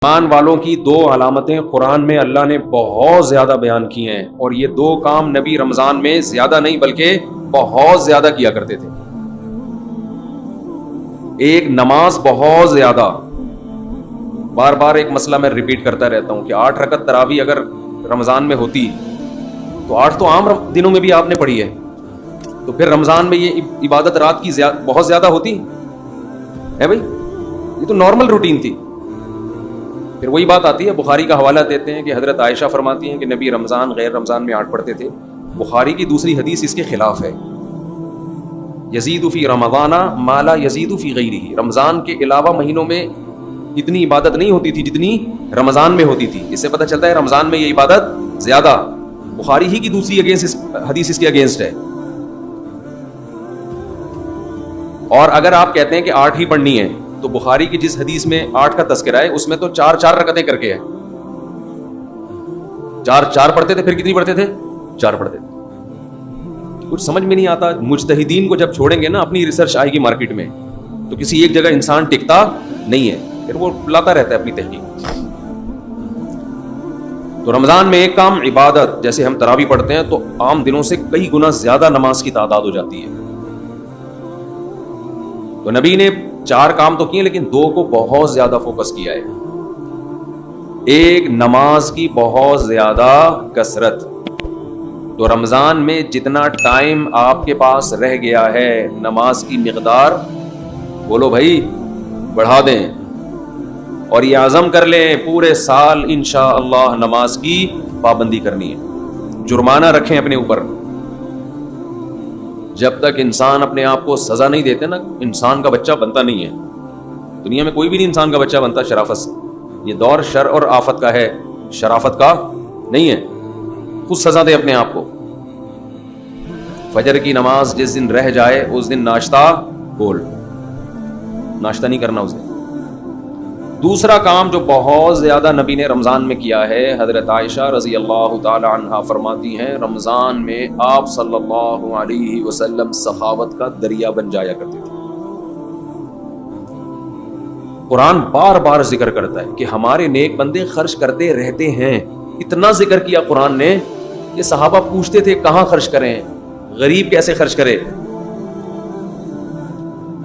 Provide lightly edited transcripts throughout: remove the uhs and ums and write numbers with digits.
ایمان والوں کی دو علامتیں قرآن میں اللہ نے بہت زیادہ بیان کی ہیں، اور یہ دو کام نبی رمضان میں زیادہ نہیں بلکہ بہت زیادہ کیا کرتے تھے۔ ایک نماز بہت زیادہ، بار بار ایک مسئلہ میں ریپیٹ کرتا رہتا ہوں کہ 8 رکعت تراویح اگر رمضان میں ہوتی تو 8 تو عام دنوں میں بھی آپ نے پڑھی ہے، تو پھر رمضان میں یہ عبادت رات کی بہت زیادہ ہوتی ہے بھائی، یہ تو نارمل روٹین تھی۔ پھر وہی بات آتی ہے، بخاری کا حوالہ دیتے ہیں کہ حضرت عائشہ فرماتی ہیں کہ نبی رمضان غیر رمضان میں 8 پڑھتے تھے۔ بخاری کی دوسری حدیث اس کے خلاف ہے، یزید فی رمضان ما لا یزید فی غیرہ، رمضان کے علاوہ مہینوں میں اتنی عبادت نہیں ہوتی تھی جتنی رمضان میں ہوتی تھی۔ اس سے پتہ چلتا ہے رمضان میں یہ عبادت زیادہ، بخاری ہی کی دوسری حدیث اس کے اگینسٹ ہے۔ اور اگر آپ کہتے ہیں کہ 8 ہی پڑھنی ہے تو بخاری کی جس حدیث میں 8 کا تذکرہ ہے اس میں تو 4 رکعتیں کر کے ہے، 4 پڑھتے تھے، پھر کتنی پڑھتے تھے؟ 4 پڑھتے تھے۔ کچھ سمجھ میں نہیں آتا۔ مجتہدین کو جب چھوڑیں گے نا، اپنی ریسرچ آئے گی مارکیٹ میں، تو کسی ایک جگہ انسان ٹکتا نہیں ہے، پھر وہ لاتا رہتا ہے اپنی تحقیق۔ تو رمضان میں ایک کام عبادت، جیسے ہم تراویح پڑھتے ہیں تو عام دنوں سے کئی گنا زیادہ نماز کی تعداد ہو جاتی ہے۔ تو نبی نے 4 کام تو کیے لیکن 2 کو بہت زیادہ فوکس کیا ہے۔ ایک، نماز کی بہت زیادہ کثرت۔ تو رمضان میں جتنا ٹائم آپ کے پاس رہ گیا ہے، نماز کی مقدار بولو بھائی بڑھا دیں، اور یہ عزم کر لیں پورے سال انشاءاللہ نماز کی پابندی کرنی ہے۔ جرمانہ رکھیں اپنے اوپر۔ جب تک انسان اپنے آپ کو سزا نہیں دیتے نا، انسان کا بچہ بنتا نہیں ہے۔ دنیا میں کوئی بھی نہیں انسان کا بچہ بنتا شرافت سے۔ یہ دور شر اور آفت کا ہے، شرافت کا نہیں ہے۔ خود سزا دے اپنے آپ کو۔ فجر کی نماز جس دن رہ جائے اس دن ناشتہ بول، ناشتہ نہیں کرنا اس دن۔ دوسرا کام جو بہت زیادہ نبی نے رمضان میں کیا ہے، حضرت عائشہ رضی اللہ تعالی عنہا فرماتی ہیں رمضان میں آپ صلی اللہ علیہ وسلم سخاوت کا دریا بن جایا کرتے تھے۔ قرآن بار بار ذکر کرتا ہے کہ ہمارے نیک بندے خرچ کرتے رہتے ہیں۔ اتنا ذکر کیا قرآن نے کہ صحابہ پوچھتے تھے کہاں خرچ کریں، غریب کیسے خرچ کرے،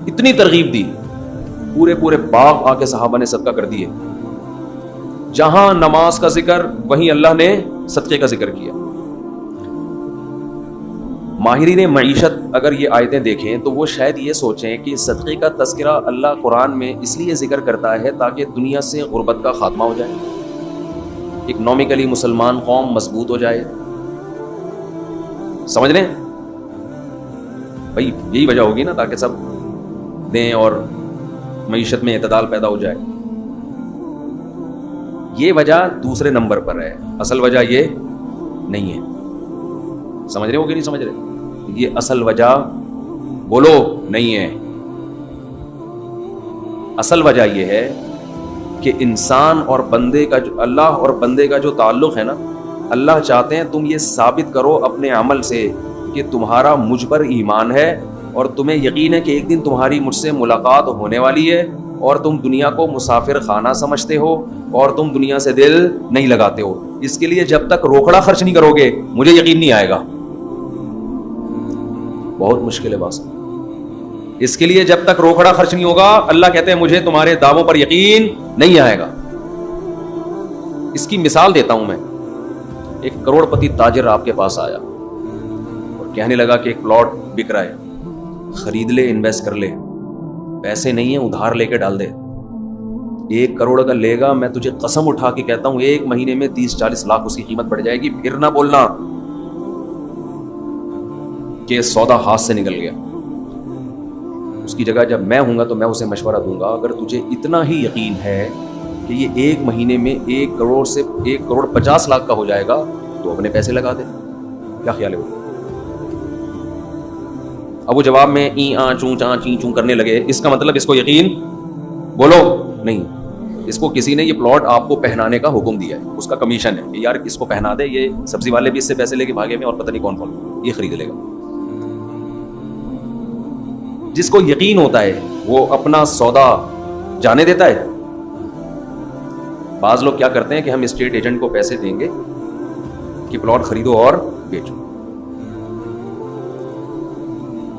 اتنی ترغیب دی۔ پورے باغ آ کے صحابہ نے صدقہ کر دیے۔ جہاں نماز کا ذکر وہیں اللہ نے صدقے کا ذکر کیا۔ ماہرین معیشت اگر یہ آیتیں دیکھیں تو وہ شاید یہ سوچیں کہ صدقے کا تذکرہ اللہ قرآن میں اس لیے ذکر کرتا ہے تاکہ دنیا سے غربت کا خاتمہ ہو جائے، اکنامکلی مسلمان قوم مضبوط ہو جائے۔ سمجھ لیں بھائی، یہی وجہ ہوگی نا، تاکہ سب دیں اور معیشت میں اعتدال پیدا ہو جائے۔ یہ وجہ دوسرے نمبر پر ہے، اصل وجہ یہ نہیں ہے۔ سمجھ رہے ہو کہ نہیں سمجھ رہے؟ یہ اصل وجہ بولو نہیں ہے۔ اصل وجہ یہ ہے کہ انسان اور بندے کا جو، اللہ اور بندے کا جو تعلق ہے نا، اللہ چاہتے ہیں تم یہ ثابت کرو اپنے عمل سے کہ تمہارا مجھ پر ایمان ہے، اور تمہیں یقین ہے کہ ایک دن تمہاری مجھ سے ملاقات ہونے والی ہے، اور تم دنیا کو مسافر خانہ سمجھتے ہو، اور تم دنیا سے دل نہیں لگاتے ہو۔ اس کے لیے جب تک روکڑا خرچ نہیں کرو گے مجھے یقین نہیں آئے گا۔ بہت مشکل ہے بات۔ اس کے لیے جب تک روکڑا خرچ نہیں ہوگا، اللہ کہتے ہیں مجھے تمہارے دعووں پر یقین نہیں آئے گا۔ اس کی مثال دیتا ہوں میں۔ ایک کروڑ پتی تاجر آپ کے پاس آیا اور کہنے لگا کہ ایک پلاٹ بک رہا ہے، خرید لے، انویسٹ کر لے، پیسے نہیں ہیں ادھار لے کے ڈال دے، 1 کروڑ کا لے گا، میں تجھے قسم اٹھا کے کہتا ہوں 1 مہینے میں 30-40 لاکھ اس کی قیمت بڑھ جائے گی۔ پھر نہ بولنا کہ سودا ہاتھ سے نکل گیا۔ اس کی جگہ جب میں ہوں گا تو میں اسے مشورہ دوں گا، اگر تجھے اتنا ہی یقین ہے کہ یہ 1 مہینے میں 1 کروڑ سے 1 کروڑ 50 لاکھ کا ہو جائے گا تو اپنے پیسے لگا دے۔ کیا خیال ہے؟ اب وہ جواب میں چوں چاں چیں چوں کرنے لگے، اس کا مطلب اس کو یقین بولو نہیں۔ اس کو کسی نے یہ پلاٹ آپ کو پہنانے کا حکم دیا ہے، اس کا کمیشن ہے کہ یار اس کو پہنا دے، یہ سبزی والے بھی اس سے پیسے لے کے بھاگے میں، اور پتہ نہیں کون کون یہ خرید لے گا۔ جس کو یقین ہوتا ہے وہ اپنا سودا جانے دیتا ہے، بعض لوگ کیا کرتے ہیں کہ ہم اسٹیٹ ایجنٹ کو پیسے دیں گے کہ پلاٹ خریدو اور بیچو،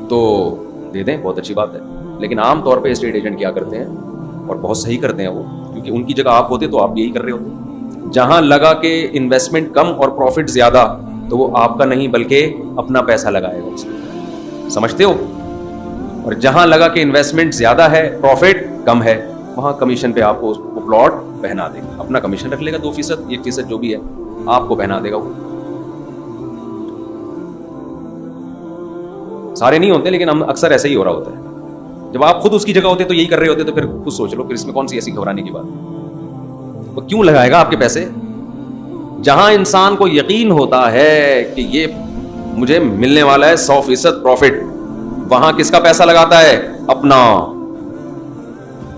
تو دے دیں، بہت اچھی بات ہے، لیکن عام طور پہ اسٹیٹ ایجنٹ کیا کرتے ہیں اور بہت صحیح کرتے ہیں وہ، کیونکہ ان کی جگہ آپ ہوتے تو آپ یہی کر رہے ہوتے، جہاں لگا کہ انویسٹمنٹ کم اور پروفٹ زیادہ تو وہ آپ کا نہیں بلکہ اپنا پیسہ لگائے گا اس میں، سمجھتے ہو؟ اور جہاں لگا کہ انویسٹمنٹ زیادہ ہے پروفٹ کم ہے وہاں کمیشن پہ آپ کو وہ پلاٹ پہنا دے گا، اپنا کمیشن رکھ لے گا 2%، 1% جو بھی ہے آپ کو پہنا دے گا وہ۔ سارے نہیں ہوتے لیکن ہم اکثر ایسے ہی ہو رہا ہوتا ہے، جب آپ خود اس کی جگہ ہوتے تو یہی کر رہے ہوتے، تو پھر خود سوچ لو پھر اس میں کون سی ایسی گھبرانے کی بات، وہ کیوں لگائے گا آپ کے پیسے؟ جہاں انسان کو یقین ہوتا ہے کہ یہ مجھے ملنے والا ہے 100% پروفٹ، وہاں کس کا پیسہ لگاتا ہے؟ اپنا۔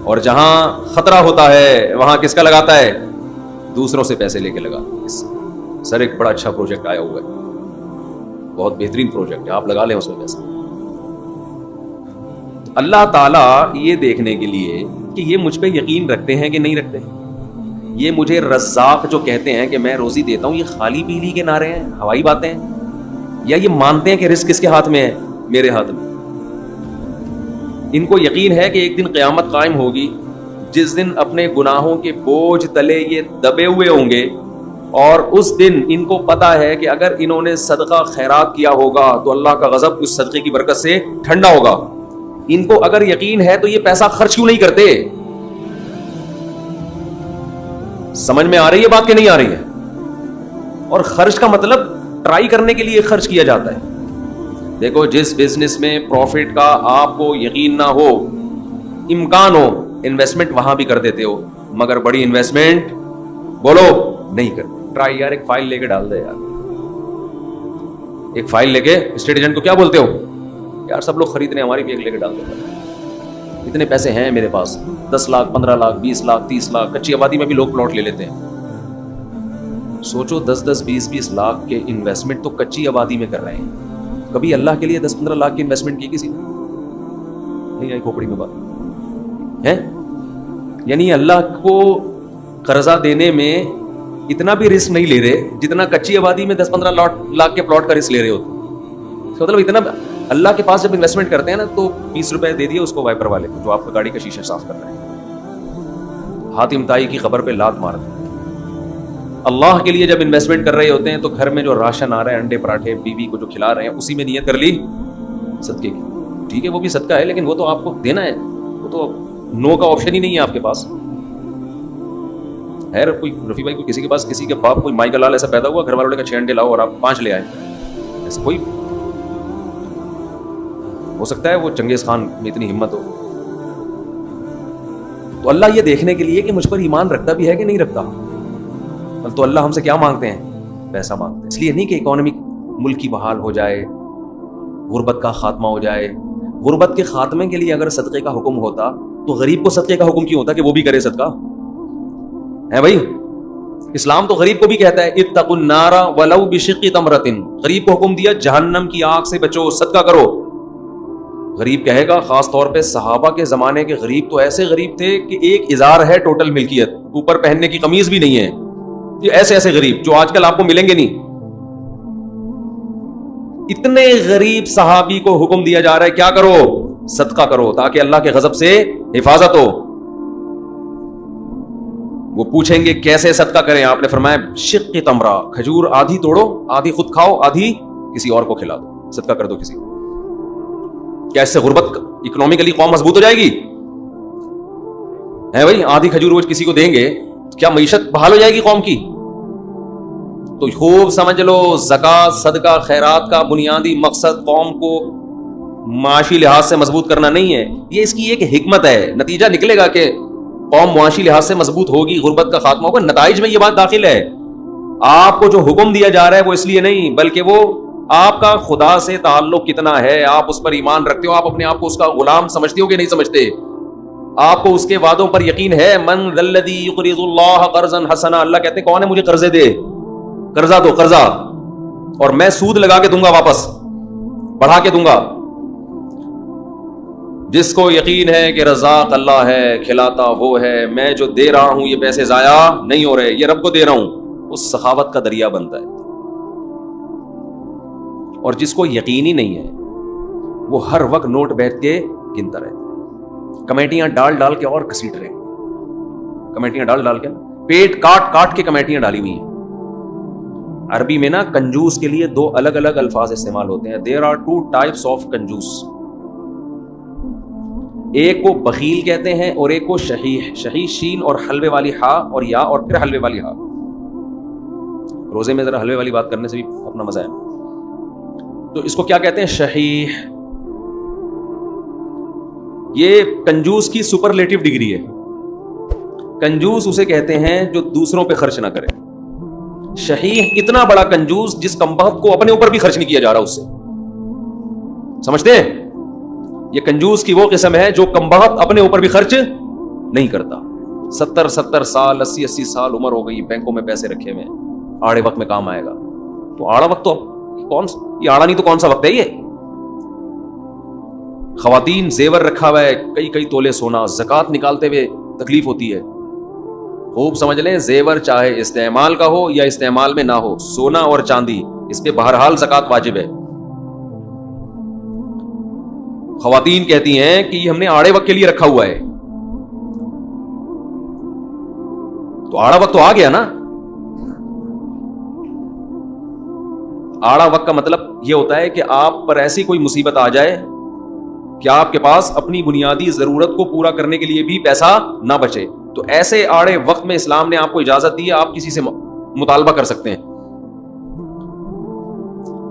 اور جہاں خطرہ ہوتا ہے وہاں کس کا لگاتا ہے؟ دوسروں سے پیسے لے کے لگاتا ہے۔ سر ایک بڑا اچھا پروجیکٹ آیا ہوا ہے، بہت بہترین پروجیکٹ ہے، آپ لگا لیں اس میں پیسہ۔ اللہ تعالیٰ یہ دیکھنے کے لیے کہ یہ مجھ پہ یقین رکھتے ہیں کہ نہیں رکھتے، یہ مجھے رزاق جو کہتے ہیں کہ میں روزی دیتا ہوں، یہ خالی پیلی کے نعرے ہیں، ہوائی باتیں ہیں، یا یہ مانتے ہیں کہ رزق کس کے ہاتھ میں ہے؟ میرے ہاتھ میں۔ ان کو یقین ہے کہ ایک دن قیامت قائم ہوگی جس دن اپنے گناہوں کے بوجھ تلے یہ دبے ہوئے ہوں گے، اور اس دن ان کو پتا ہے کہ اگر انہوں نے صدقہ خیرات کیا ہوگا تو اللہ کا غضب اس صدقے کی برکت سے ٹھنڈا ہوگا۔ ان کو اگر یقین ہے تو یہ پیسہ خرچ کیوں نہیں کرتے؟ سمجھ میں آ رہی ہے بات کہ نہیں آ رہی ہے؟ اور خرچ کا مطلب ٹرائی کرنے کے لیے خرچ کیا جاتا ہے۔ دیکھو جس بزنس میں پروفٹ کا آپ کو یقین نہ ہو، امکان ہو، انویسٹمنٹ وہاں بھی کر دیتے ہو، مگر بڑی انویسٹمنٹ بولو نہیں کرتے۔ ٹرائی یار، ایک فائل لے کے ڈال دے یار، ایک فائل لے کے اسٹیٹ ایجنٹ کو کیا بولتے ہو؟ یار سب لوگ خرید رہے ہیں، ہماری بھی ایک لے کے ڈال دے، اتنے پیسے ہیں میرے پاس، 10 لاکھ 15 لاکھ 20 لاکھ 30 لاکھ، کچی آبادی میں بھی لوگ پلاٹ لے لیتے ہیں۔ سوچو 10 20 لاکھ کے انویسٹمنٹ تو کچی آبادی میں کر رہے ہیں، کبھی اللہ کے لیے 10-15 لاکھ کی انویسٹمنٹ کی کسی نے؟ نہیں آئی کھوپڑی میں بات ہے؟ یعنی اللہ کو قرضہ دینے میں اتنا بھی رسک نہیں لے رہے جتنا کچی آبادی میں 10-15 لاکھ کے پلاٹ کا رسک لے رہے ہوتے۔ مطلب اتنا اللہ کے پاس جب انویسٹمنٹ کرتے ہیں نا تو 20 روپے دے دیے اس کو وائپر والے جو آپ کو گاڑی کا شیشہ صاف کر رہے ہیں، حاتم طائی کی خبر پہ لات مار دیں۔ اللہ کے لیے جب انویسٹمنٹ کر رہے ہوتے ہیں تو گھر میں جو راشن آ رہا ہے، انڈے پراٹھے بیوی کو جو کھلا رہے ہیں، اسی میں نیت کر لی صدقے کی، ٹھیک ہے وہ بھی صدقہ ہے لیکن وہ تو آپ کو دینا ہے، وہ تو نو کا آپشن ہی نہیں ہے آپ کے پاس۔ ہے کوئی رفیع بھائی، کوئی کسی کے پاس کسی کے باپ کوئی مائی کا لال ایسا پیدا ہوا گھر والوں نے کہا 6 انڈے لاؤ اور آپ 5 لے آئے؟ ایسا کوئی ہو سکتا ہے وہ چنگیز خان میں اتنی ہمت ہو؟ تو اللہ یہ دیکھنے کے لیے کہ مجھ پر ایمان رکھتا بھی ہے کہ نہیں رکھتا، تو اللہ ہم سے کیا مانگتے ہیں؟ پیسہ مانگتے ہیں۔ اس لیے نہیں کہ اکانومی ملک کی بحال ہو جائے، غربت کا خاتمہ ہو جائے۔ غربت کے خاتمے کے لیے اگر صدقے کا حکم ہوتا تو غریب کو صدقے کا حکم کیوں ہوتا کہ وہ بھی کرے صدقہ؟ ہے بھائی، اسلام تو غریب کو بھی کہتا ہے اتقوا النار ولو بشق تمرۃ، غریب کو حکم دیا جہنم کی آگ سے بچو، صدقہ کرو۔ غریب کہے گا، خاص طور پہ صحابہ کے زمانے کے غریب تو ایسے غریب تھے کہ ایک ازار ہے ٹوٹل ملکیت، اوپر پہننے کی قمیض بھی نہیں ہے، یہ ایسے ایسے غریب جو آج کل آپ کو ملیں گے نہیں۔ اتنے غریب صحابی کو حکم دیا جا رہا ہے کیا کرو؟ صدقہ کرو تاکہ اللہ کے غضب سے حفاظت ہو۔ وہ پوچھیں گے کیسے صدقہ کریں؟ آپ نے فرمایا شق تمرہ، کھجور آدھی توڑو، آدھی خود کھاؤ، آدھی کسی اور کو کھلا دو، صدقہ کر دو کسی کو۔ کیا اس سے غربت اکنامکلی قوم مضبوط ہو جائے گی؟ ہے بھائی، آدھی کھجور وہ کسی کو دیں گے کیا معیشت بحال ہو جائے گی قوم کی؟ تو خوب سمجھ لو، زکوٰۃ صدقہ خیرات کا بنیادی مقصد قوم کو معاشی لحاظ سے مضبوط کرنا نہیں ہے، یہ اس کی ایک حکمت ہے۔ نتیجہ نکلے گا کہ قوم معاشی لحاظ سے مضبوط ہوگی، غربت کا خاتمہ ہوگا، نتائج میں یہ بات داخل ہے۔ آپ کو جو حکم دیا جا رہا ہے وہ اس لیے نہیں، بلکہ وہ آپ کا خدا سے تعلق کتنا ہے، آپ اس پر ایمان رکھتے ہو، آپ اپنے آپ کو اس کا غلام سمجھتے ہو کہ نہیں سمجھتے، آپ کو اس کے وعدوں پر یقین ہے۔ من ذا الذی یقرض اللہ قرضا حسنا، اللہ کہتے ہیں کون ہے مجھے قرضے دے، قرضہ دو قرضہ، اور میں سود لگا کے دوں گا، واپس بڑھا کے دوں گا۔ جس کو یقین ہے کہ رزاق اللہ ہے، کھلاتا وہ ہے، میں جو دے رہا ہوں یہ پیسے ضائع نہیں ہو رہے، یہ رب کو دے رہا ہوں، اس سخاوت کا دریا بنتا ہے۔ اور جس کو یقین ہی نہیں ہے وہ ہر وقت نوٹ بیٹھ کے گنتا رہے، کمیٹیاں ڈال ڈال کے اور گھسیٹ رہے، کمیٹیاں ڈال ڈال کے، پیٹ کاٹ کاٹ کے کمیٹیاں ڈالی ہوئی ہیں۔ عربی میں نا کنجوس کے لیے دو الگ الگ الفاظ استعمال ہوتے ہیں۔ There are two types of کنجوس، ایک کو بخیل کہتے ہیں اور ایک کو شحیح، شحیح شین اور حلوے والی ہا اور یا اور پھر حلوے والی ہا۔ روزے میں ذرا حلوے والی بات کرنے سے بھی اپنا مزہ ہے۔ تو اس کو کیا کہتے ہیں؟ شحیح۔ یہ کنجوس کی سپرلیٹو ڈگری ہے۔ کنجوس اسے کہتے ہیں جو دوسروں پہ خرچ نہ کرے۔ شحیح اتنا بڑا کنجوس جس کمبخت کو اپنے اوپر بھی خرچ نہیں کیا جا رہا اس سے، سمجھتے ہیں؟ یہ کنجوس کی وہ قسم ہے جو کمبخت اپنے اوپر بھی خرچ نہیں کرتا۔ 70 سال 80 سال عمر ہو گئی، بینکوں میں پیسے رکھے ہوئے، آڑے وقت میں کام آئے گا۔ تو آڑا وقت تو یہ آڑا نہیں تو کون سا وقت ہے؟ یہ خواتین زیور رکھا ہوا ہے، کئی تولے سونا، زکوٰۃ نکالتے ہوئے تکلیف ہوتی ہے۔ خوب سمجھ لیں، زیور چاہے استعمال کا ہو یا استعمال میں نہ ہو، سونا اور چاندی اس پہ بہرحال زکوٰۃ واجب ہے۔ خواتین کہتی ہیں کہ یہ ہم نے آڑے وقت کے لیے رکھا ہوا ہے، تو آڑا وقت تو آ گیا نا۔ آڑا وقت کا مطلب یہ ہوتا ہے کہ آپ پر ایسی کوئی مصیبت آ جائے کہ آپ کے پاس اپنی بنیادی ضرورت کو پورا کرنے کے لیے بھی پیسہ نہ بچے، تو ایسے آڑے وقت میں اسلام نے آپ کو اجازت دی ہے، آپ کسی سے مطالبہ کر سکتے ہیں۔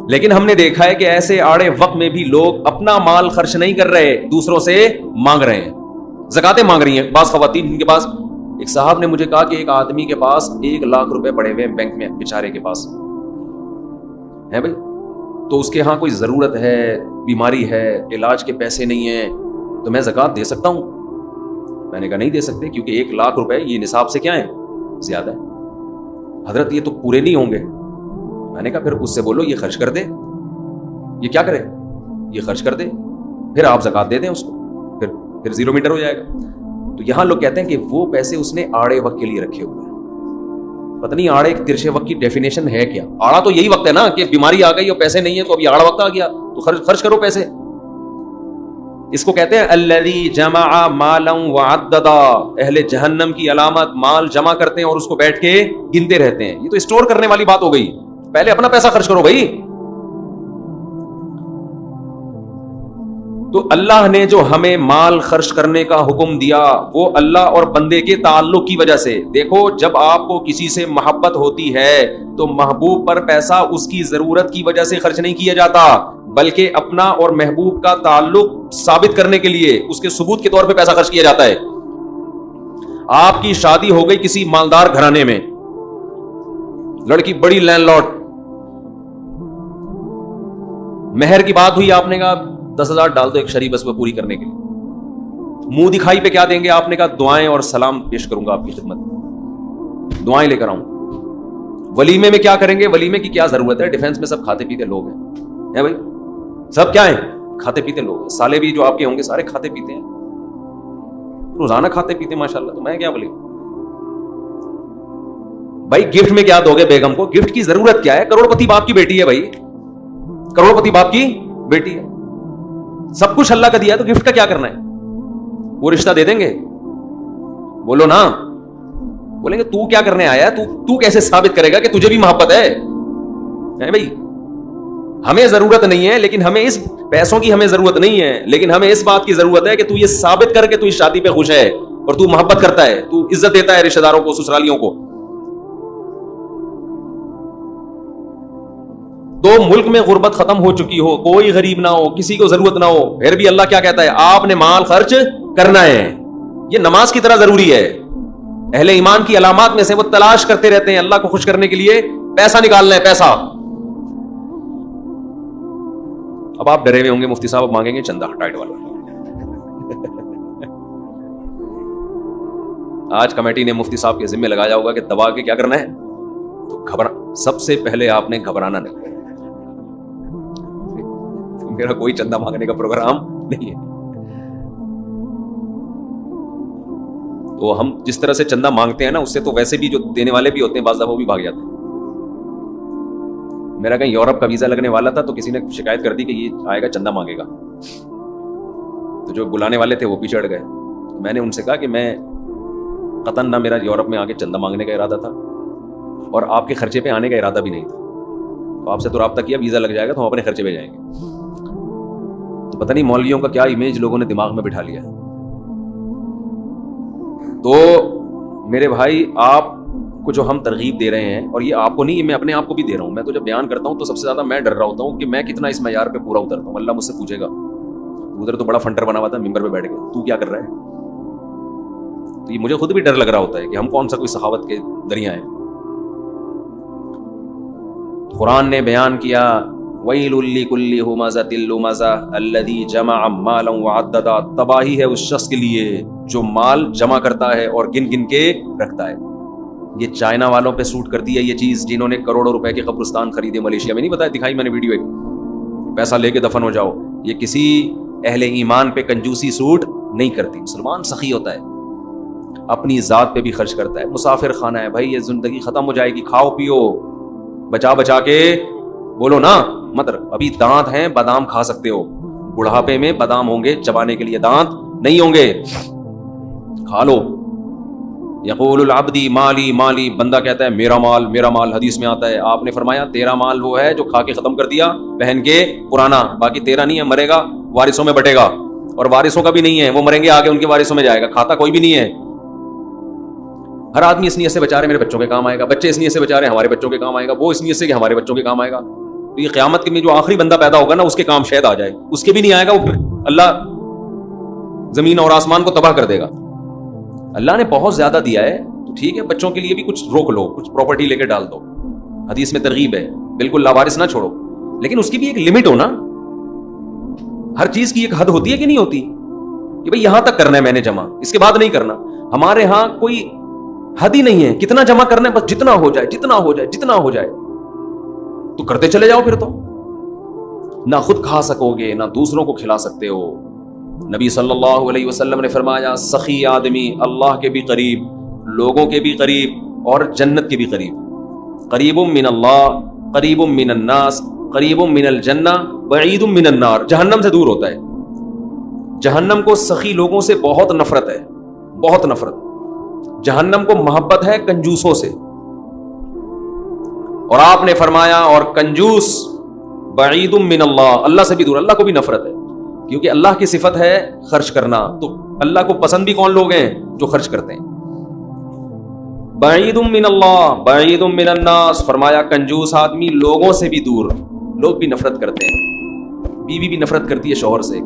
لیکن ہم نے دیکھا ہے کہ ایسے آڑے وقت میں بھی لوگ اپنا مال خرچ نہیں کر رہے، دوسروں سے مانگ رہے ہیں، زکاتیں مانگ رہی ہیں۔ بعض خواتین ان کے پاس، ایک صاحب نے مجھے کہا کہ ایک آدمی کے پاس 1 لاکھ روپے پڑے ہوئے بینک میں، بیچارے کے پاس ہے بھائی، تو اس کے ہاں کوئی ضرورت ہے، بیماری ہے، علاج کے پیسے نہیں ہیں، تو میں زکات دے سکتا ہوں؟ میں نے کہا نہیں دے سکتے، کیونکہ 1 لاکھ روپے یہ نصاب سے کیا ہے؟ زیادہ ہے۔ حضرت یہ تو پورے نہیں ہوں گے۔ میں نے کہا پھر اس سے بولو یہ خرچ کر دے، یہ کیا کرے؟ یہ خرچ کر دے، پھر آپ زکات دے دیں اس کو، پھر 0 میٹر ہو جائے گا۔ تو یہاں لوگ کہتے ہیں کہ وہ پیسے اس نے آڑے وقت کے لیے رکھے ہوئے ہیں۔ پتہ نہیں آڑے ایک ترچے وقت کی ڈیفینیشن ہے کیا؟ آڑا تو یہی وقت ہے نا کہ بیماری آ گئی اور پیسے نہیں ہیں، تو ابھی آڑا وقت آ گیا تو خرچ کرو پیسے۔ اس کو کہتے ہیں الذی جمع مالا وعددا۔ اہل جہنم کی علامت مال جمع کرتے ہیں اور اس کو بیٹھ کے گنتے رہتے ہیں۔ یہ تو اسٹور کرنے والی بات ہو گئی، پہلے اپنا پیسہ خرچ کرو بھائی۔ تو اللہ نے جو ہمیں مال خرچ کرنے کا حکم دیا وہ اللہ اور بندے کے تعلق کی وجہ سے۔ دیکھو جب آپ کو کسی سے محبت ہوتی ہے تو محبوب پر پیسہ اس کی ضرورت کی وجہ سے خرچ نہیں کیا جاتا، بلکہ اپنا اور محبوب کا تعلق ثابت کرنے کے لیے اس کے ثبوت کے طور پہ پیسہ خرچ کیا جاتا ہے۔ آپ کی شادی ہو گئی کسی مالدار گھرانے میں، لڑکی بڑی لینڈ لارڈ، مہر کی بات ہوئی، آپ نے کہا 10,000 ڈال دو ایک شریف بس پہ پوری کرنے کے لیے۔ منہ دکھائی پہ کیا دیں گے؟ آپ نے کہا دعائیں اور سلام پیش کروں گا آپ کی خدمت میں، دعائیں لے کر آؤں۔ ولیمے میں کیا کریں گے؟ ولیمے کی کیا ضرورت ہے؟ ڈیفینس میں سب کھاتے پیتے لوگ ہیں بھائی، سب کیا ہیں؟ کھاتے پیتے لوگ ہیں۔ سالے بھی جو آپ کے ہوں گے سارے کھاتے پیتے ہیں، روزانہ کھاتے پیتے ہیں ماشاءاللہ، تو میں کیا بولے بھائی؟ گفٹ میں کیا دو گے بیگم کو؟ گفٹ کی ضرورت کیا ہے؟ کروڑ پتی باپ کی بیٹی ہے بھائی، کروڑ پتی باپ کی بیٹی ہے، سب کچھ اللہ کا دیا ہے، تو گفٹ کا کیا کرنا ہے؟ وہ رشتہ دے دیں گے؟ بولو نا، بولیں گے تو کیا کرنے آیا ہے؟ تو کیسے ثابت کرے گا کہ تجھے بھی محبت ہے بھائی؟ ہمیں ضرورت نہیں ہے، لیکن ہمیں اس پیسوں کی ہمیں ضرورت نہیں ہے، لیکن ہمیں اس بات کی ضرورت ہے کہ تو یہ ثابت کر کے تو اس شادی پہ خوش ہے اور تو محبت کرتا ہے، تو عزت دیتا ہے رشتہ داروں کو، سسرالیوں کو۔ تو ملک میں غربت ختم ہو چکی ہو، کوئی غریب نہ ہو، کسی کو ضرورت نہ ہو، پھر بھی اللہ کیا کہتا ہے؟ آپ نے مال خرچ کرنا ہے۔ یہ نماز کی طرح ضروری ہے۔ اہل ایمان کی علامات میں سے وہ تلاش کرتے رہتے ہیں اللہ کو خوش کرنے کے لیے پیسہ نکالنا ہے، پیسہ۔ اب آپ ڈرے ہوئے ہوں گے مفتی صاحب اب مانگیں گے چندہ ٹائٹ والا۔ آج کمیٹی نے مفتی صاحب کے ذمہ لگایا ہوگا کہ دبا کے کیا کرنا ہے، تو سب سے پہلے آپ نے گھبرانا نہیں۔ میرا کوئی چندہ مانگنے کا پروگرام نہیں ہے، تو ہم جس طرح سے چندہ مانگتے ہیں نا، اس سے تو ویسے بھی جو دینے والے بھی ہوتے ہیں بعض دفعہ وہ بھی بھاگ جاتے ہیں. میرا کہیں یورپ کا ویزا لگنے والا تھا تو کسی نے شکایت کر دی کہ یہ آئے گا چندہ مانگے گا، تو جو بلانے والے تھے وہ پیچھے ہٹ گئے. میں نے ان سے کہا کہ میں قطعاً نہ میرا یورپ میں آ کے چندہ مانگنے کا ارادہ تھا اور آپ کے خرچے پہ آنے کا ارادہ بھی نہیں تھا. تو آپ سے تو رابطہ کیا، ویزا لگ جائے گا تو ہم اپنے خرچے پہ جائیں گے. تو پتہ نہیں مولویوں کا کیا امیج لوگوں نے دماغ میں بٹھا لیا ہے. تو میرے بھائی آپ کو جو ہم ترغیب دے رہے ہیں، اور یہ آپ کو نہیں، یہ میں اپنے آپ کو بھی دے رہا ہوں. میں تو جب بیان کرتا ہوں تو سب سے زیادہ میں ڈر رہا ہوتا ہوں کہ میں کتنا اس معیار پہ پورا اترتا ہوں. اللہ مجھ سے پوچھے گا ادھر تو بڑا فنٹر بنا ہوا تھا ممبر پہ بیٹھ کے، تو کیا کر رہا ہے؟ تو یہ مجھے خود بھی ڈر لگ رہا ہوتا ہے کہ ہم کون سا کوئی سخاوت کے دریا ہیں. قرآن نے بیان کیا وَيْلٌ لِّكُلِّ هُمَزَةٍ لُّمَزَةٍ الَّذِي جَمَعَ مَالًا وَعَدَّدَهُ. تباہی ہے اس شخص کے لیے جو مال جمع کرتا ہے اور گن گن کے رکھتا ہے. یہ چائنا والوں پہ سوٹ کرتی ہے یہ چیز، جنہوں نے کروڑوں روپے کے قبرستان خریدے ملیشیا میں. نہیں بتایا، دکھائی میں نے ویڈیو ایک، پیسہ لے کے دفن ہو جاؤ. یہ کسی اہل ایمان پہ کنجوسی سوٹ نہیں کرتی. مسلمان سخی ہوتا ہے، اپنی ذات پہ بھی خرچ کرتا ہے. مسافر خانہ ہے بھائی، یہ زندگی ختم ہو جائے گی، کھاؤ پیو بچا بچا کے. بولو نا مت، ابھی دانت ہیں بادام کھا سکتے ہو، بڑھاپے میں بادام ہوں گے چبانے کے لیے، دانت نہیں ہوں گے، کھا لو. یقول العبدی مالی مالی، بندہ کہتا ہے میرا مال میرا مال. حدیث میں آتا ہے، آپ نے فرمایا تیرا مال وہ ہے جو کھا کے ختم کر دیا پہن کے پرانا، باقی تیرا نہیں ہے، مرے گا وارثوں میں بٹے گا. اور وارثوں کا بھی نہیں ہے، وہ مریں گے آگے ان کے وارثوں میں جائے گا، کھاتا کوئی بھی نہیں ہے. ہر آدمی اس نیت سے بچا رہے میرے بچوں کے کام آئے گا، بچے اس نیت سے بچا رہے ہمارے بچوں کے کام آئے گا، وہ اس نیت سے کہ ہمارے بچوں کے کام آئے گا. تو یہ قیامت کے میں جو آخری بندہ پیدا ہوگا نا، اس کے کام شاید آ جائے، اس کے بھی نہیں آئے گا، وہ پھر اللہ زمین اور آسمان کو تباہ کر دے گا. اللہ نے بہت زیادہ دیا ہے تو ٹھیک ہے، بچوں کے لیے بھی کچھ روک لو، کچھ پراپرٹی لے کے ڈال دو. حدیث میں ترغیب ہے، بالکل لاوارث نہ چھوڑو، لیکن اس کی بھی ایک لمٹ ہو نا. ہر چیز کی ایک حد ہوتی ہے کہ نہیں ہوتی، کہ بھئی یہاں تک کرنا ہے میں نے جمع، اس کے بعد نہیں کرنا. ہمارے ہاں کوئی حد ہی نہیں ہے، کتنا جمع کرنا ہے بس جتنا ہو جائے جتنا ہو جائے جتنا ہو جائے، تو کرتے چلے جاؤ. پھر تو نہ خود کھا سکو گے نہ دوسروں کو کھلا سکتے ہو. نبی صلی اللہ علیہ وسلم نے فرمایا سخی آدمی اللہ کے بھی قریب، لوگوں کے بھی قریب اور جنت کے بھی قریب. قریب من اللہ، قریب من الناس، قریب من الجنہ، بعید من النار. جہنم سے دور ہوتا ہے. جہنم کو سخی لوگوں سے بہت نفرت ہے، بہت نفرت. جہنم کو محبت ہے کنجوسوں سے. اور آپ نے فرمایا اور کنجوس بعید من اللہ، اللہ سے بھی دور. اللہ کو بھی نفرت ہے، کیونکہ اللہ کی صفت ہے خرچ کرنا. تو اللہ کو پسند بھی کون لوگ ہیں؟ جو خرچ کرتے ہیں. بعید من اللہ بعید من الناس، فرمایا کنجوس آدمی لوگوں سے بھی دور. لوگ بھی نفرت کرتے ہیں، بیوی بھی نفرت کرتی ہے شوہر سے.